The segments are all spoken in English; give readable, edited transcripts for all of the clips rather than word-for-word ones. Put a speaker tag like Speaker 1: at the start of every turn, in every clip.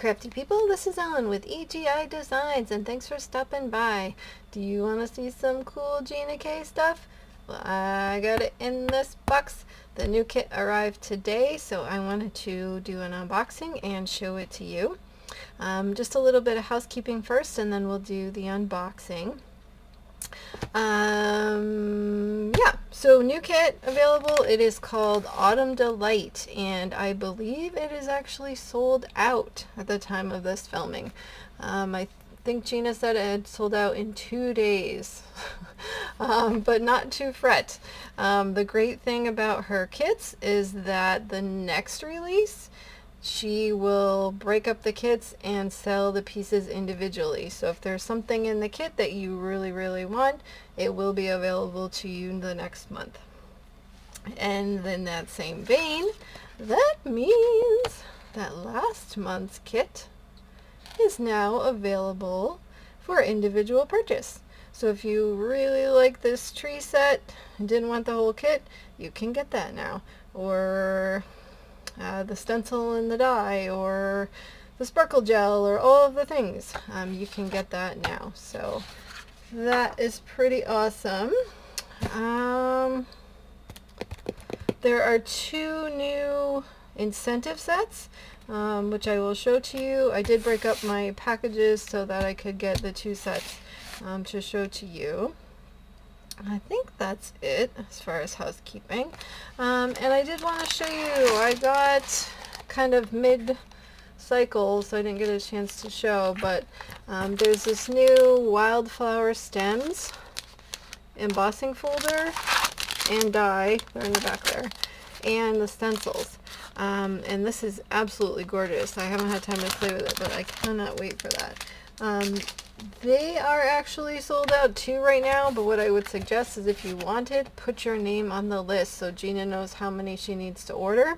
Speaker 1: crafty people, this is Ellen with EGI Designs, and thanks for stopping by. Do you want to see some cool Gina K stuff? Well, I got it in this box. The new kit arrived today, so I wanted to do an unboxing and show it to you. Just a little bit of housekeeping first, and then we'll do the unboxing. Yeah, so new kit available. It is called Autumn Delight, and I believe it is actually sold out at the time of this filming. I think Gina said it had sold out in 2 days. But not to fret. The great thing about her kits is that the next release, she will break up the kits and sell the pieces individually. So if there's something in the kit that you really want, it will be available to you the next month. And in that same vein, that means that last month's kit is now available for individual purchase. So if you really like this tree set and didn't want the whole kit, you can get that now. Or the stencil and the die, or the sparkle gel, or all of the things. You can get that now. So that is pretty awesome. There are 2 new incentive sets, which I will show to you. I did break up my packages so that I could get the 2 sets to show to you. I think that's it as far as housekeeping. And I did want to show you, I got kind of mid-cycle, so I didn't get a chance to show, but there's this new Wildflower stems embossing folder and die, they're in the back there, and the stencils. And this is absolutely gorgeous. I haven't had time to play with it, but I cannot wait for that. They are actually sold out too right now, but what I would suggest is if you want it, put your name on the list so Gina knows how many she needs to order.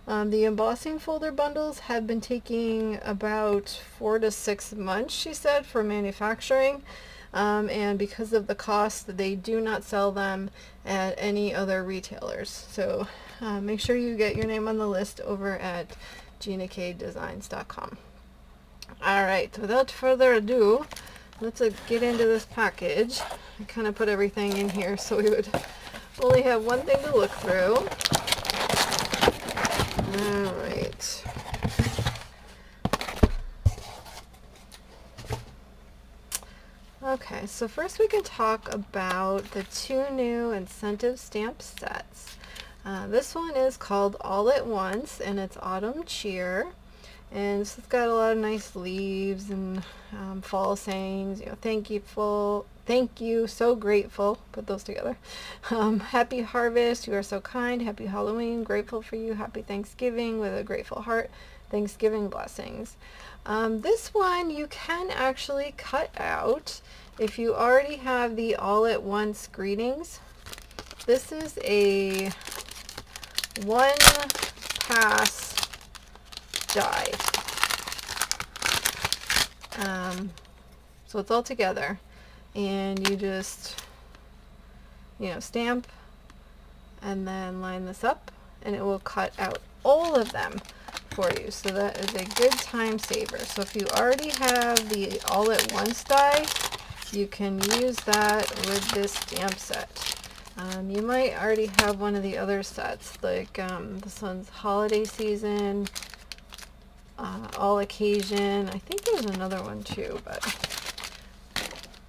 Speaker 1: The embossing folder bundles have been taking about 4 to 6 months, she said, for manufacturing. And because of the cost, they do not sell them at any other retailers. So make sure you get your name on the list over at GinaKDesigns.com. Alright, without further ado, let's get into this package. I kind of put everything in here so we would only have one thing to look through. Alright. Okay, so first we can talk about the 2 new incentive stamp sets. This one is called All at Once, and it's Autumn Cheer. And this has got a lot of nice leaves and fall sayings. You know, thank you, so grateful. Put those together. Happy harvest, you are so kind. Happy Halloween, grateful for you. Happy Thanksgiving with a grateful heart. Thanksgiving blessings. This one you can actually cut out if you already have the All at Once greetings. This is a 1-pass die. So it's all together, and you just, stamp and then line this up, and it will cut out all of them for you. So that is a good time saver. So if you already have the All at Once die, you can use that with this stamp set. You might already have one of the other sets, like this one's Holiday Season, All Occasion. I think there's another one too, but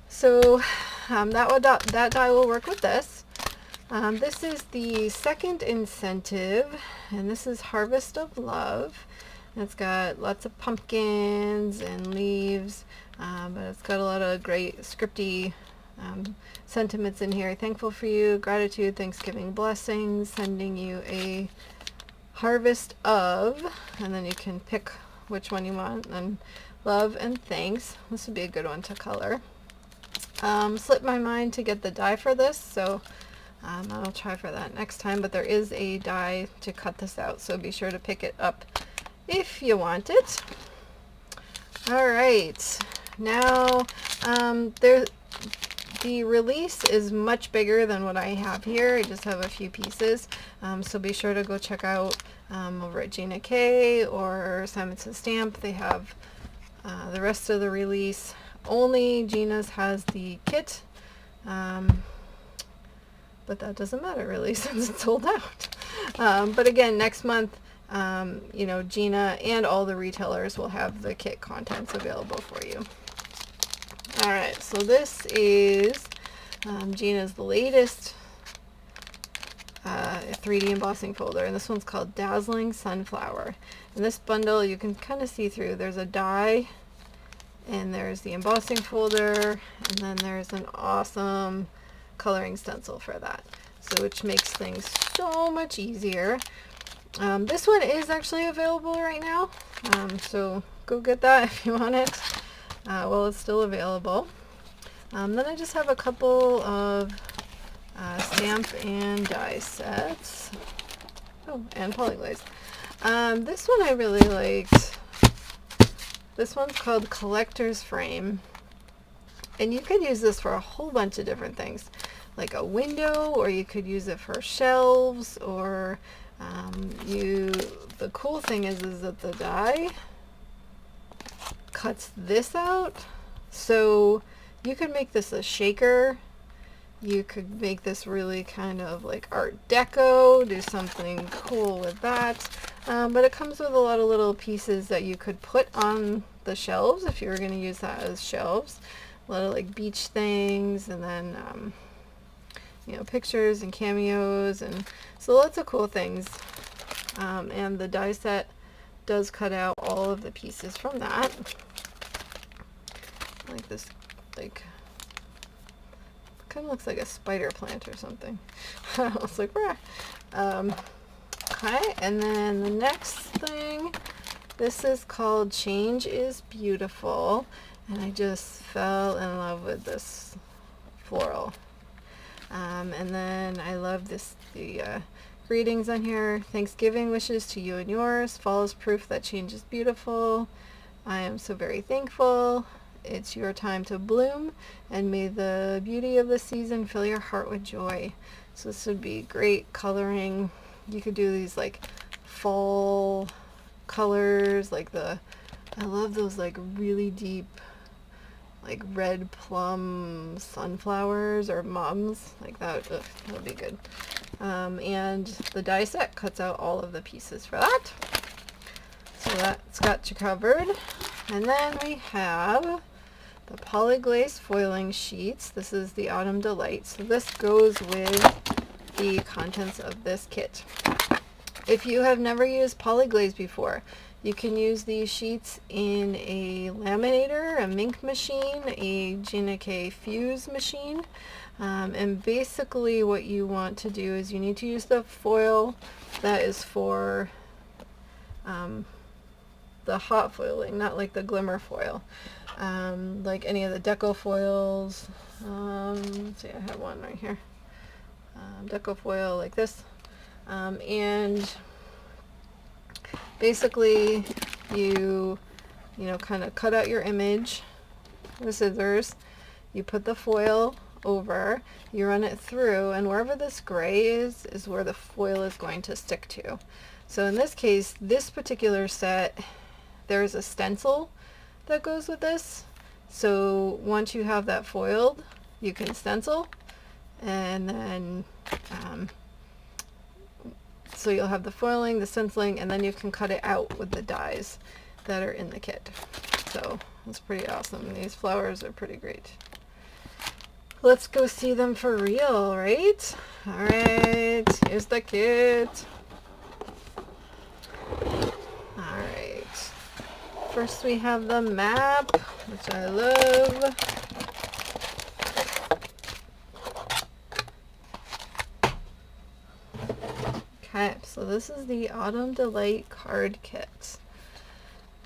Speaker 1: so that die will work with this. This is the second incentive, and this is Harvest of Love. It's got lots of pumpkins and leaves, but it's got a lot of great scripty sentiments in here. Thankful for you, gratitude, Thanksgiving blessings, sending you a harvest of, and then you can pick which one you want, and love and thanks. This would be a good one to color. Slipped my mind to get the die for this, so I'll try for that next time, but there is a die to cut this out, so be sure to pick it up if you want it. Alright, now The release is much bigger than what I have here. I just have a few pieces, so be sure to go check out over at Gina K or Simon Says Stamp. They have the rest of the release. Only Gina's has the kit, but that doesn't matter really since it's sold out. But again, next month, you know, Gina and all the retailers will have the kit contents available for you. Alright, so this is Gina's latest 3D embossing folder, and this one's called Dazzling Sunflower. In this bundle, you can kind of see through. There's a die, and there's the embossing folder, and then there's an awesome coloring stencil for that, so which makes things so much easier. This one is actually available right now, so go get that if you want it. Well, it's still available. Then I just have a couple of stamp and die sets. Oh, and Poly-glaze. This one I really liked. This one's called Collector's Frame. And you could use this for a whole bunch of different things. Like a window, or you could use it for shelves, or the cool thing is that the die cuts this out, so you could make this a shaker. You could make this really kind of like Art Deco, do something cool with that. But it comes with a lot of little pieces that you could put on the shelves if you were going to use that as shelves. A lot of like beach things, and then you know, pictures and cameos, and so lots of cool things. And the die set does cut out all of the pieces from that. Like this, like, kind of looks like a spider plant or something. I was like, rah. Okay, and then the next thing, this is called Change is Beautiful, and I just fell in love with this floral. And then I love the greetings on here. Thanksgiving wishes to you and yours. Fall is proof that change is beautiful. I am so very thankful. It's your time to bloom, and may the beauty of the season fill your heart with joy. So this would be great coloring. You could do these like fall colors, like I love those like really deep like red plum sunflowers or mums, like that. Ugh, that would be good. And the die set cuts out all of the pieces for that. So that's got you covered. And then we have the Poly-glaze foiling sheets. This is the Autumn Delight. So this goes with the contents of this kit. If you have never used Poly-glaze before, you can use these sheets in a laminator, a Mink machine, a Gina K Fuse machine. And basically what you want to do is you need to use the foil that is for the hot foiling, not like the glimmer foil. Like any of the deco foils. Let's see, I have one right here. Deco foil like this. And basically you know, kind of cut out your image with scissors. You put the foil over, you run it through, and wherever this gray is where the foil is going to stick to. So in this case, this particular set, there's a stencil that goes with this. So once you have that foiled, you can stencil, and then so you'll have the foiling, the stenciling, and then you can cut it out with the dies that are in the kit. So it's pretty awesome. These flowers are pretty great. Let's go see them for real, right? Alright, here's the kit. Alright, first we have the map, which I love. Okay, so this is the Autumn Delight card kit.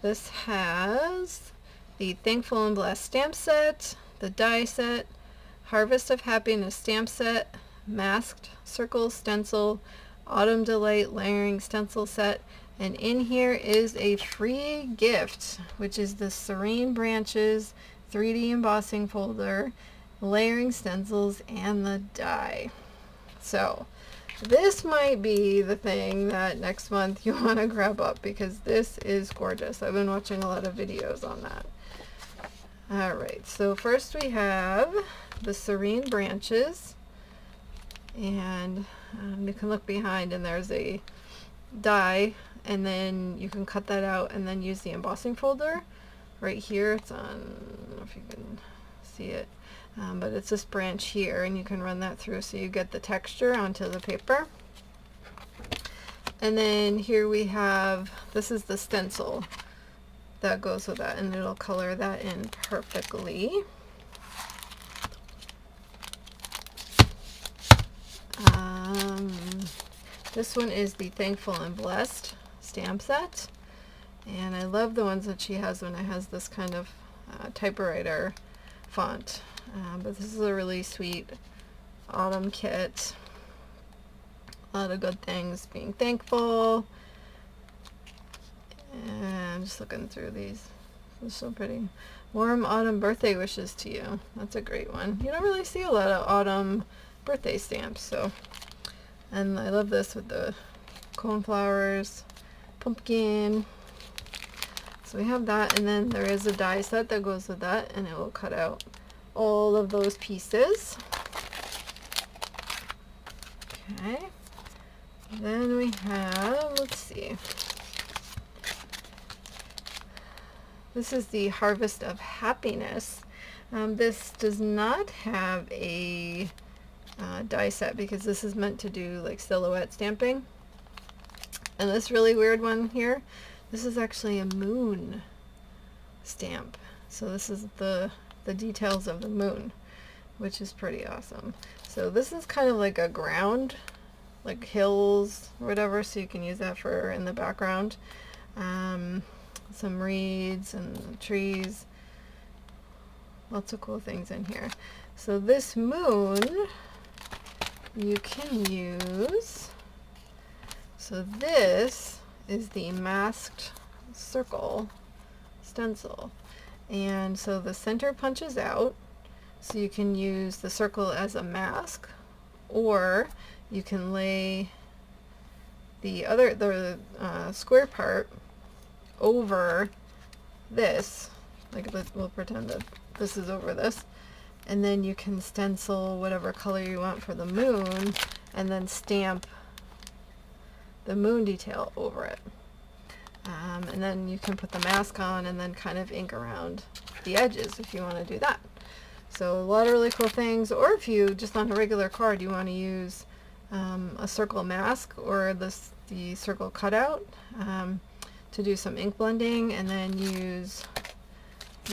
Speaker 1: This has the Thankful and Blessed stamp set, the die set, Harvest of Happiness stamp set, masked circle stencil, Autumn Delight layering stencil set, and in here is a free gift, which is the Serene Branches 3D embossing folder layering stencils, and the die. So this might be the thing that next month you want to grab up, because this is gorgeous. I've been watching a lot of videos on that. Alright, so first we have the Serene Branches, and you can look behind and there's a die, and then you can cut that out and then use the embossing folder. Right here, it's on, I don't know if you can see it, but it's this branch here, and you can run that through so you get the texture onto the paper. And then here we have, this is the stencil that goes with that, and it'll color that in perfectly. This one is the Thankful and Blessed stamp set, and I love the ones that she has when it has this kind of typewriter font. But this is a really sweet autumn kit. A lot of good things, being thankful. And I'm just looking through these. They're so pretty. Warm autumn birthday wishes to you. That's a great one. You don't really see a lot of autumn birthday stamps, so. And I love this with the coneflowers, pumpkin. So we have that, and then there is a die set that goes with that, and it will cut out all of those pieces. Okay. Then we have, let's see. This is the Harvest of Happiness. This does not have a die set, because this is meant to do like silhouette stamping. And this really weird one here, this is actually a moon stamp. So this is the details of the moon, which is pretty awesome. So this is kind of like a ground, like hills or whatever, so you can use that for in the background. Some reeds and trees, lots of cool things in here. So this moon you can use, so this is the masked circle stencil, and so the center punches out, so you can use the circle as a mask, or you can lay the square part over this, like we'll pretend that this is over this, and then you can stencil whatever color you want for the moon, and then stamp the moon detail over it. And then you can put the mask on and then kind of ink around the edges if you want to do that. So a lot of really cool things. Or if you just on a regular card you want to use a circle mask or the circle cutout to do some ink blending, and then use,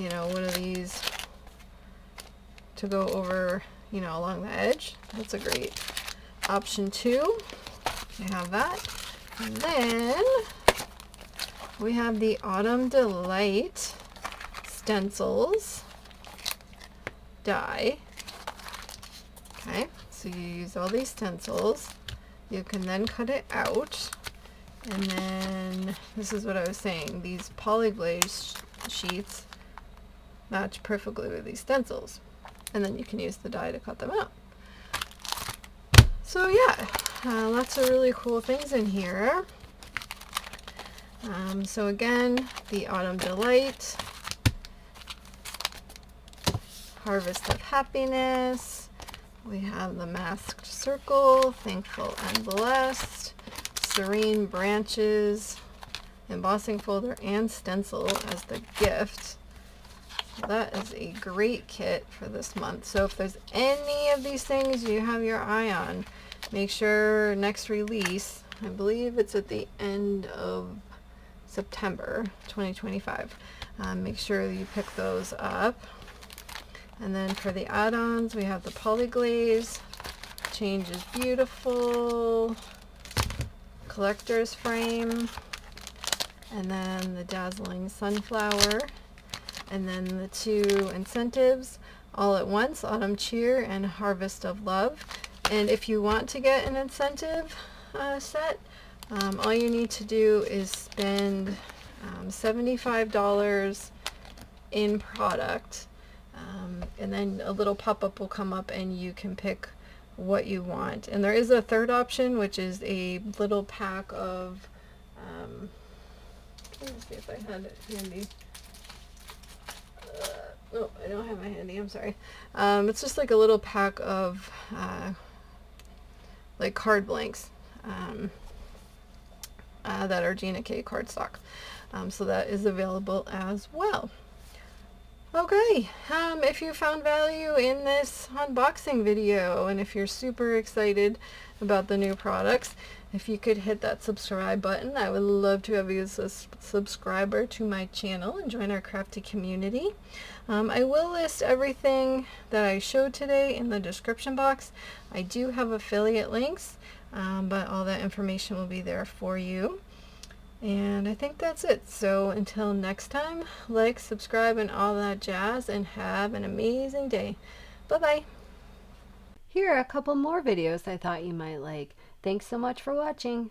Speaker 1: you know, one of these to go over, you know, along the edge. That's a great option too. We have that. And then we have the Autumn Delight stencils die. Okay, so you use all these stencils. You can then cut it out, and then this is what I was saying, these poly-glaze sheets match perfectly with these stencils, and then you can use the die to cut them out. So yeah, lots of really cool things in here. So again, the Autumn Delight, Harvest of Happiness, we have the Masked Circle, Thankful and Blessed, Serene Branches, embossing folder, and stencil as the gift. That is a great kit for this month. So if there's any of these things you have your eye on, make sure next release, I believe it's at the end of September 2025, make sure you pick those up. And then for the add-ons, we have the Poly-glaze, Change is Beautiful, collector's frame, and then the Dazzling Sunflower, and then the two incentives, All at Once, Autumn Cheer, and Harvest of Love. And if you want to get an incentive set, all you need to do is spend $75 in product, And then a little pop-up will come up and you can pick what you want. And there is a third option, which is a little pack of, let me see if I had it handy. Oh, I don't have it handy, I'm sorry. It's just like a little pack of like card blanks that are Gina K cardstock. So that is available as well. Okay, if you found value in this unboxing video, and if you're super excited about the new products, if you could hit that subscribe button, I would love to have you as a subscriber to my channel and join our crafty community. I will list everything that I showed today in the description box. I do have affiliate links, but all that information will be there for you. And I think that's it. So until next time, like, subscribe, and all that jazz, and have an amazing day. Bye-bye. Here are a couple more videos I thought you might like. Thanks so much for watching.